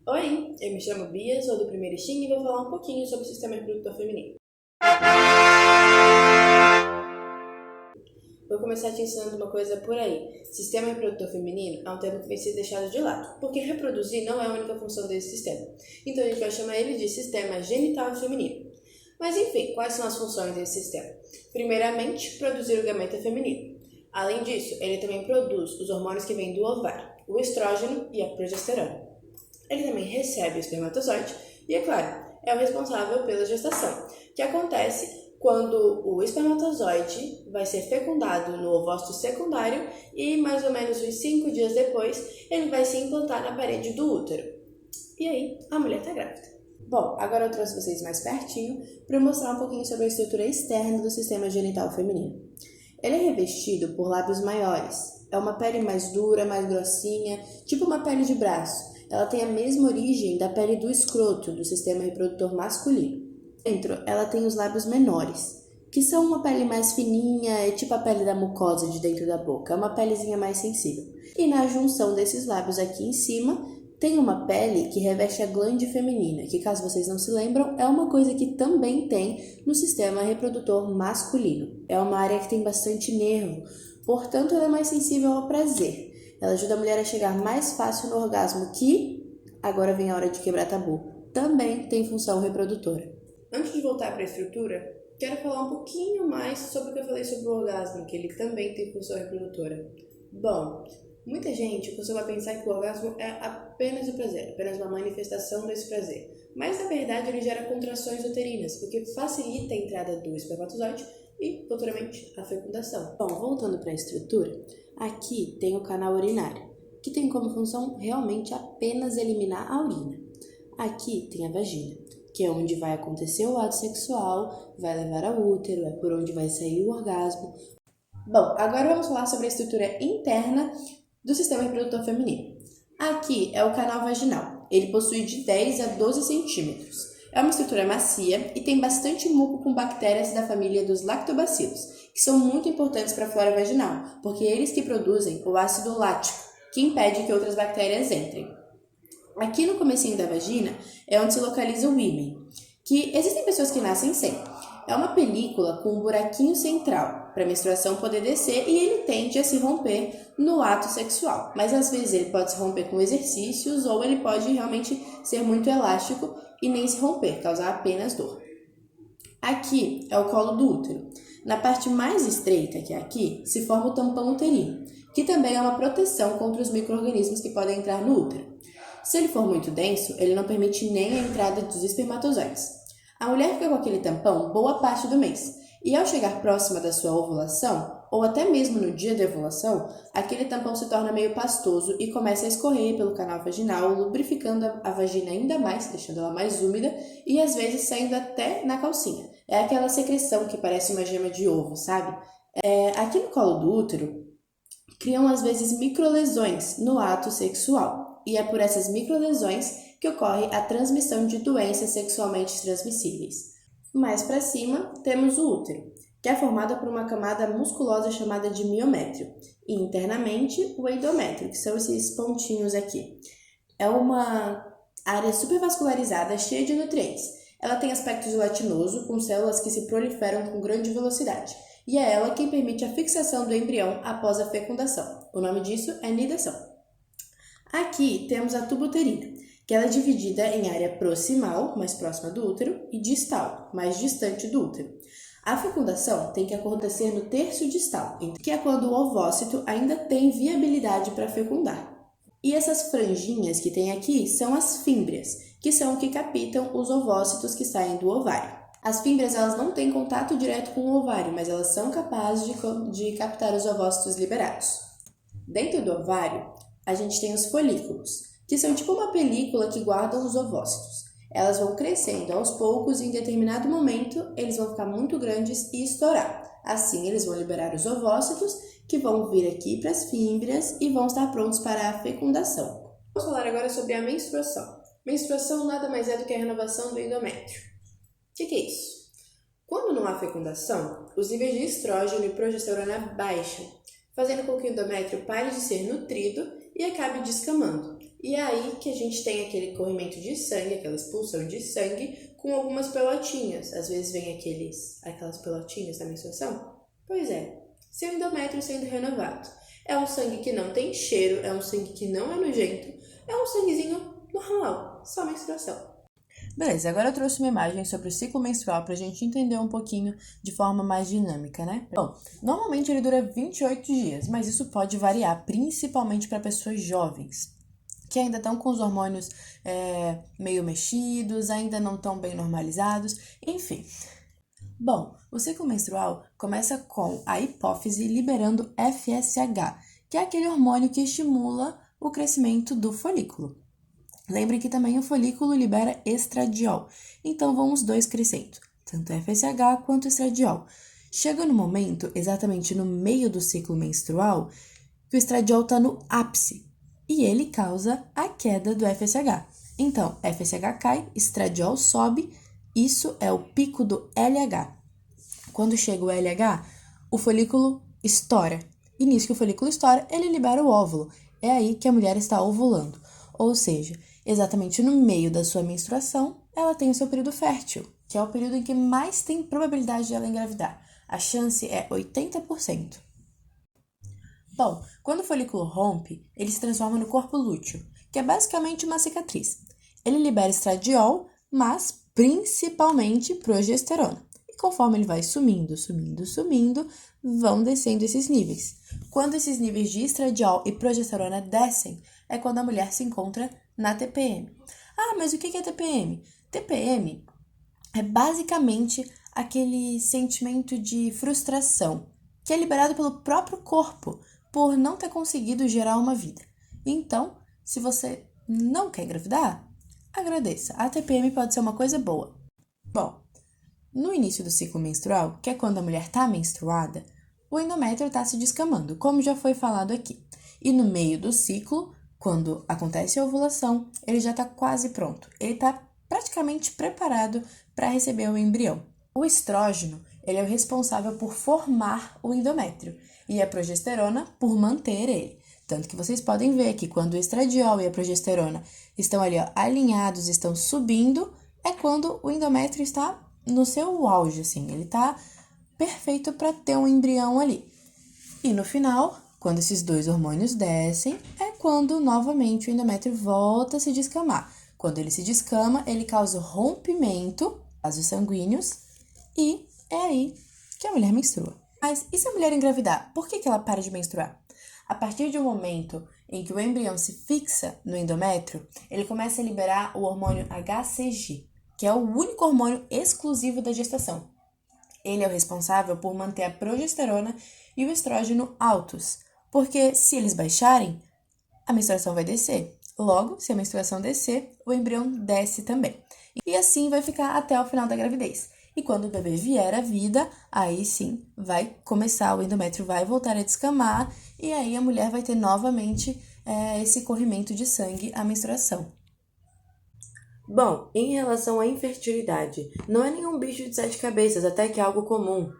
Oi, eu me chamo Bia, sou do primeiro Xing e vou falar um pouquinho sobre o sistema reprodutor feminino. Vou começar te ensinando uma coisa por aí. Sistema reprodutor feminino é um termo que vem sendo deixado de lado, porque reproduzir não é a única função desse sistema. Então a gente vai chamar ele de sistema genital feminino. Mas enfim, quais são as funções desse sistema? Primeiramente, produzir o gameta feminino. Além disso, ele também produz os hormônios que vêm do ovário, o estrógeno e a progesterona. Ele também recebe o espermatozoide e, é claro, é o responsável pela gestação, que acontece quando o espermatozoide vai ser fecundado no ovócito secundário e, mais ou menos uns 5 dias depois, ele vai se implantar na parede do útero. E aí, a mulher está grávida. Bom, agora eu trouxe vocês mais pertinho para mostrar um pouquinho sobre a estrutura externa do sistema genital feminino. Ele é revestido por lábios maiores. É uma pele mais dura, mais grossinha, tipo uma pele de braço. Ela tem a mesma origem da pele do escroto, do sistema reprodutor masculino. Dentro, ela tem os lábios menores, que são uma pele mais fininha, é tipo a pele da mucosa de dentro da boca, é uma pelezinha mais sensível. E na junção desses lábios aqui em cima, tem uma pele que reveste a glande feminina, que, caso vocês não se lembram, é uma coisa que também tem no sistema reprodutor masculino. É uma área que tem bastante nervo, portanto ela é mais sensível ao prazer. Ela ajuda a mulher a chegar mais fácil no orgasmo, que, agora vem a hora de quebrar tabu, também tem função reprodutora. Antes de voltar para a estrutura, quero falar um pouquinho mais sobre o que eu falei sobre o orgasmo, que ele também tem função reprodutora. Bom, muita gente costuma pensar que o orgasmo é apenas o prazer, apenas uma manifestação desse prazer. Mas, na verdade, ele gera contrações uterinas, porque facilita a entrada do espermatozoide e, futuramente, a fecundação. Bom, voltando para a estrutura, aqui tem o canal urinário, que tem como função realmente apenas eliminar a urina. Aqui tem a vagina, que é onde vai acontecer o ato sexual, vai levar ao útero, é por onde vai sair o orgasmo. Bom, agora vamos falar sobre a estrutura interna do sistema reprodutor feminino. Aqui é o canal vaginal. Ele possui de 10 a 12 centímetros. É uma estrutura macia e tem bastante muco com bactérias da família dos lactobacilos, que são muito importantes para a flora vaginal, porque eles que produzem o ácido lático, que impede que outras bactérias entrem. Aqui no comecinho da vagina é onde se localiza o ímen, que existem pessoas que nascem sem. É uma película com um buraquinho central para a menstruação poder descer e ele tende a se romper no ato sexual. Mas às vezes ele pode se romper com exercícios ou ele pode realmente ser muito elástico e nem se romper, causar apenas dor. Aqui é o colo do útero. Na parte mais estreita, que é aqui, se forma o tampão uterino, que também é uma proteção contra os micro-organismos que podem entrar no útero. Se ele for muito denso, ele não permite nem a entrada dos espermatozoides. A mulher fica com aquele tampão boa parte do mês, e ao chegar próxima da sua ovulação, ou até mesmo no dia da ovulação, aquele tampão se torna meio pastoso e começa a escorrer pelo canal vaginal, lubrificando a vagina ainda mais, deixando ela mais úmida e às vezes saindo até na calcinha. É aquela secreção que parece uma gema de ovo, sabe? Aqui no colo do útero, criam às vezes microlesões no ato sexual. E é por essas microlesões que ocorre a transmissão de doenças sexualmente transmissíveis. Mais para cima, temos o útero, que é formado por uma camada musculosa chamada de miométrio, e internamente o endométrio, que são esses pontinhos aqui. É uma área supervascularizada cheia de nutrientes. Ela tem aspecto gelatinoso, com células que se proliferam com grande velocidade, e é ela quem permite a fixação do embrião após a fecundação. O nome disso é nidação. Aqui temos a tuba uterina, que ela é dividida em área proximal, mais próxima do útero, e distal, mais distante do útero. A fecundação tem que acontecer no terço distal, que é quando o ovócito ainda tem viabilidade para fecundar. E essas franjinhas que tem aqui são as fímbrias, que são o que captam os ovócitos que saem do ovário. As fímbrias elas não têm contato direto com o ovário, mas elas são capazes de captar os ovócitos liberados. Dentro do ovário, a gente tem os folículos, que são tipo uma película que guardam os ovócitos. Elas vão crescendo aos poucos e em determinado momento eles vão ficar muito grandes e estourar. Assim, eles vão liberar os ovócitos, que vão vir aqui para as fímbrias e vão estar prontos para a fecundação. Vamos falar agora sobre a menstruação. Menstruação nada mais é do que a renovação do endométrio. O que é isso? Quando não há fecundação, os níveis de estrógeno e progesterona baixam, fazendo com que o endométrio pare de ser nutrido e acabe descamando. E é aí que a gente tem aquele corrimento de sangue, aquela expulsão de sangue com algumas pelotinhas. Às vezes vem aquelas pelotinhas da menstruação. Pois é, seu endométrio sendo renovado. É um sangue que não tem cheiro, é um sangue que não é nojento, é um sanguezinho normal, só menstruação. Beleza, agora eu trouxe uma imagem sobre o ciclo menstrual pra gente entender um pouquinho de forma mais dinâmica, né? Bom, normalmente ele dura 28 dias, mas isso pode variar, principalmente para pessoas jovens, que ainda estão com os hormônios meio mexidos, ainda não estão bem normalizados, enfim. Bom, o ciclo menstrual começa com a hipófise liberando FSH, que é aquele hormônio que estimula o crescimento do folículo. Lembre que também o folículo libera estradiol, então vão os dois crescendo, tanto FSH quanto estradiol. Chega no momento, exatamente no meio do ciclo menstrual, que o estradiol está no ápice e ele causa a queda do FSH. Então, FSH cai, estradiol sobe, isso é o pico do LH. Quando chega o LH, o folículo estoura. E nisso que o folículo estoura, ele libera o óvulo. É aí que a mulher está ovulando. Ou seja, exatamente no meio da sua menstruação, ela tem o seu período fértil, que é o período em que mais tem probabilidade de ela engravidar. A chance é 80%. Bom, quando o folículo rompe, ele se transforma no corpo lúteo, que é basicamente uma cicatriz. Ele libera estradiol, mas principalmente progesterona. E conforme ele vai sumindo, vão descendo esses níveis. Quando esses níveis de estradiol e progesterona descem, é quando a mulher se encontra na TPM. Ah, mas o que é TPM? TPM é basicamente aquele sentimento de frustração que é liberado pelo próprio corpo por não ter conseguido gerar uma vida. Então, se você não quer engravidar, agradeça. A TPM pode ser uma coisa boa. Bom, no início do ciclo menstrual, que é quando a mulher está menstruada, o endométrio está se descamando, como já foi falado aqui. E no meio do ciclo, quando acontece a ovulação, ele já está quase pronto. Ele está praticamente preparado para receber o embrião. O estrógeno, ele é o responsável por formar o endométrio e a progesterona por manter ele. Tanto que vocês podem ver que quando o estradiol e a progesterona estão ali alinhados, estão subindo, é quando o endométrio está no seu auge, assim, ele está perfeito para ter um embrião ali. E no final, quando esses dois hormônios descem, é quando novamente o endométrio volta a se descamar. Quando ele se descama, ele causa rompimento, vasos sanguíneos, e é aí que a mulher menstrua. Mas e se a mulher engravidar? Por que ela para de menstruar? A partir de um momento em que o embrião se fixa no endométrio, ele começa a liberar o hormônio HCG, que é o único hormônio exclusivo da gestação. Ele é o responsável por manter a progesterona e o estrógeno altos, porque se eles baixarem, a menstruação vai descer. Logo, se a menstruação descer, o embrião desce também. E assim vai ficar até o final da gravidez. E quando o bebê vier à vida, aí sim vai começar, o endométrio vai voltar a descamar e aí a mulher vai ter novamente esse corrimento de sangue, a menstruação. Bom, em relação à infertilidade, não é nenhum bicho de 7 cabeças, até que é algo comum.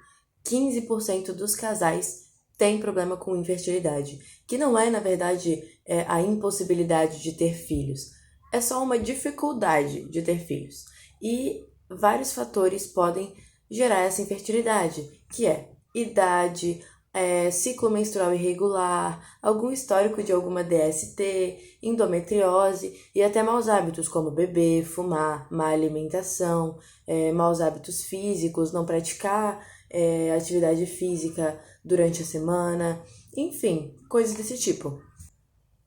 15% dos casais têm problema com infertilidade, que não é, na verdade, a impossibilidade de ter filhos. É só uma dificuldade de ter filhos. E vários fatores podem gerar essa infertilidade, que é idade, ciclo menstrual irregular, algum histórico de alguma DST, endometriose e até maus hábitos como beber, fumar, má alimentação, maus hábitos físicos, não praticar atividade física durante a semana, enfim, coisas desse tipo.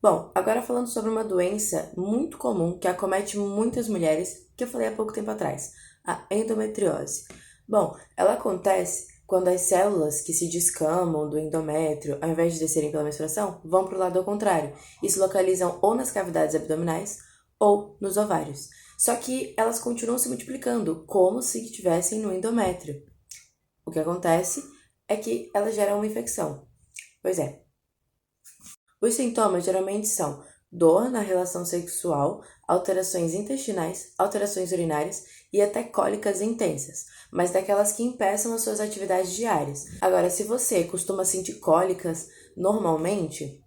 Bom, agora falando sobre uma doença muito comum que acomete muitas mulheres, que eu falei há pouco tempo atrás, a endometriose. Bom, ela acontece quando as células que se descamam do endométrio, ao invés de descerem pela menstruação, vão para o lado ao contrário e se localizam ou nas cavidades abdominais ou nos ovários. Só que elas continuam se multiplicando como se estivessem no endométrio. O que acontece é que elas geram uma infecção. Pois é. Os sintomas geralmente são dor na relação sexual, alterações intestinais, alterações urinárias e até cólicas intensas, mas daquelas que impeçam as suas atividades diárias. Agora, se você costuma sentir cólicas normalmente,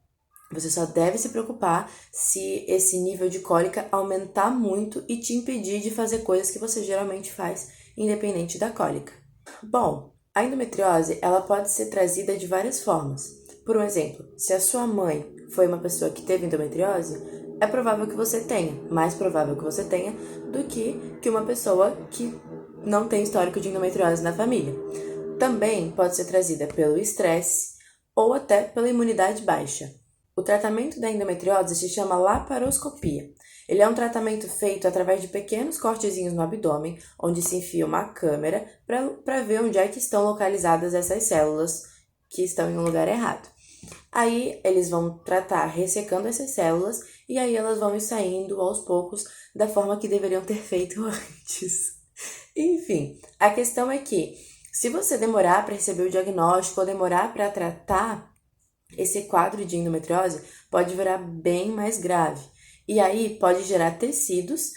Você só deve se preocupar se esse nível de cólica aumentar muito e te impedir de fazer coisas que você geralmente faz, independente da cólica. Bom, a endometriose ela pode ser trazida de várias formas. Por um exemplo, se a sua mãe foi uma pessoa que teve endometriose, é provável que você tenha, mais provável que você tenha do que uma pessoa que não tem histórico de endometriose na família. Também pode ser trazida pelo estresse ou até pela imunidade baixa. O tratamento da endometriose se chama laparoscopia. Ele é um tratamento feito através de pequenos cortezinhos no abdômen, onde se enfia uma câmera para ver onde é que estão localizadas essas células que estão em um lugar errado. Aí eles vão tratar ressecando essas células e aí elas vão ir saindo aos poucos da forma que deveriam ter feito antes. Enfim, a questão é que se você demorar para receber o diagnóstico ou demorar para tratar, esse quadro de endometriose pode virar bem mais grave. E aí pode gerar tecidos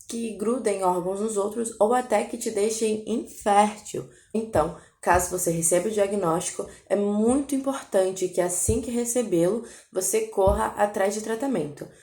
que grudem órgãos nos outros ou até que te deixem infértil. Então, caso você receba o diagnóstico, é muito importante que assim que recebê-lo, você corra atrás de tratamento.